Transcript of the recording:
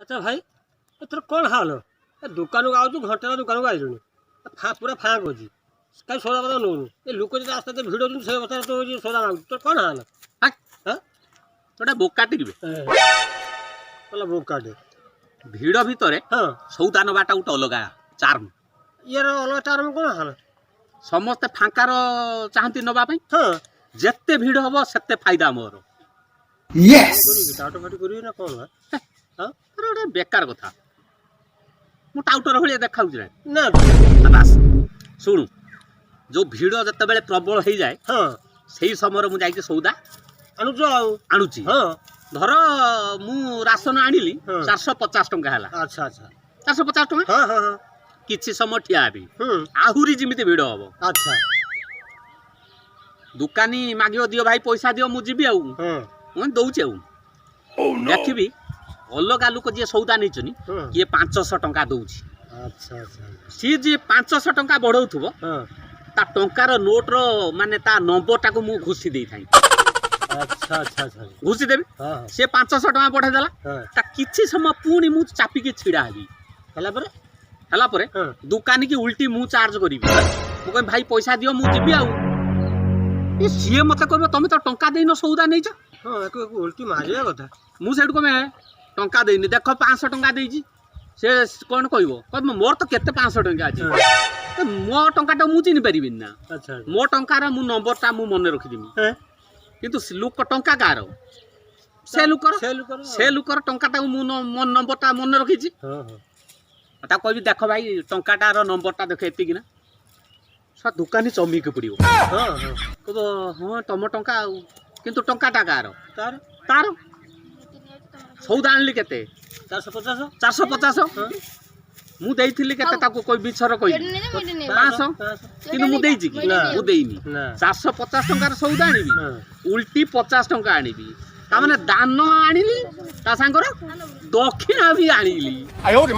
अच्छा भाई तोर कौन हाल है दुकान को आउ घंटे दुकान को आइलुनि पूरा फाँक अच्छी कहीं सौदा पता नौ ये लोक जो रास्ता भिड़ से बता तो सौदा मांग तोर कौन हाल गोटे बोकाटी कहला बोकाटे भिड़ भितर हाँ सौदा नवाटा गोटे अलग चार्म यार अलग चार्म कौन हाल समस्ते फांकार चाहती नवाई हाँ जिते भिड़ हम से फायदा मोर टाउट फाटी करी ना कौन हाँ गोटे बेकार कथा मु टाउटर भाई देखा ना बास शुणु जो भिड़ जिते बड़े प्रबल हो जाए हाँ से समय मुझे सौदा आणुच आउ आणुची हाँ धर मु राशन आनिली हाँ। 450 टंका है अच्छा अच्छा 450 टंका हाँ हाँ हाँ किछि समय ठिया भी आहुरी जिमिति भिड़ हम अच्छा दुकानी मागियो दियो भाई पैसा दियो मु जीबी आउ हाँ मैं दउचे आउ देखिबी अलग लोक जी सौदा नहीं हाँ किए 500 टंका दउची अच्छा अच्छा सी जी 500 टंका बढ़ौथुबो हाँ ता टंकार नोट रो माने ता नंबर टाको मु घुसी देई थाई अच्छा अच्छा अच्छा घुसी देबी हाँ से 500 टंका बढ़ाई देला हाँ ता किछि समय पुणी मु चापी के छिड़ा हेबी हला पर हला परे हाँ दुकानी की उल्टी मु चार्ज करिबी मु कहि भाई पैसा दियो मु जीबी आउ ए सीए मते कहबो तमे तो टंका देइनो सौदा नै छ हाँ एक उल्टी मारिया कथा मु सेठ कमे टंका देइनी देखो 500 टंका देइजी से कोन कहबो कहबो मोर तो केते 500 टंका अछि मो टंका तो मु चिनि परिबिन ना अच्छा मो टंकार मु नंबर ता मु मने रखि दिमी हैं किंतु लोक टंका कार से लुकर टंका ता मु मन नंबर ता मने रखिछि हाँ हाँ ता कहबी देखो भाई टंकाटार नंबर ता देख एति कि ना सा दुकानी चमी के पड़ियो हाँ हाँ कहबो हां तम टंका किंतु टंकाटा कार तार तार सौदा आनली केते 450 450 मु देइथिली केते ताको कोई बिछर कोई 500 किंतु मु देइछि कि ना। मु देइनी ना 450 टंकार सौदा आनिबी हाँ उल्टी 50 टंका आनिबी ता माने दान आनिली ता सांगर दक्षिणा भी आनिली लोक ये